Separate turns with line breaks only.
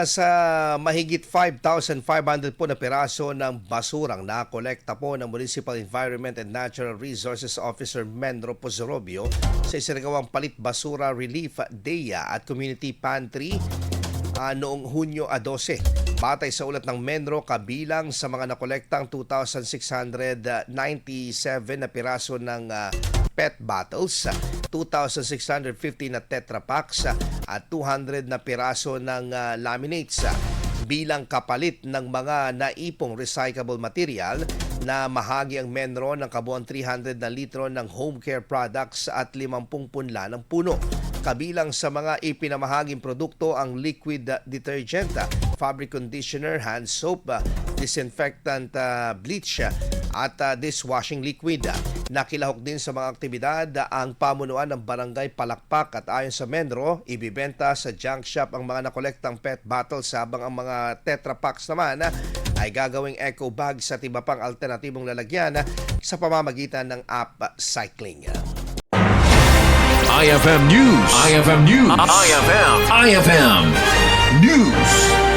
Sa mahigit 5,500 po na piraso ng basurang nakolekta po ng Municipal Environment and Natural Resources Officer Menro Pozorrubio sa isinagawang Palit Basura Relief Day at Community Pantry noong Hunyo 12. Batay sa ulat ng Menro, kabilang sa mga nakolektang 2,697 na piraso ng PET bottles, 2,650 na Tetra Paks at 200 na piraso ng laminates bilang kapalit ng mga naipong recyclable material na mahagi ang Menro ng kabuuan 300 na litro ng home care products at 50 punla ng puno. Kabilang sa mga ipinamahaging produkto ang liquid detergent, fabric conditioner, hand soap, disinfectant bleach at dishwashing liquid. Nakilahok din sa mga aktibidad ang pamunuan ng Barangay Palakpak at ayon sa Menro, ibibenta sa junk shop ang mga nakolektang PET bottles habang ang mga Tetra Paks naman ay gagawing eco bags at iba pang alternatibong lalagyan sa pamamagitan ng upcycling.
IFM News. IFM News. IFM News.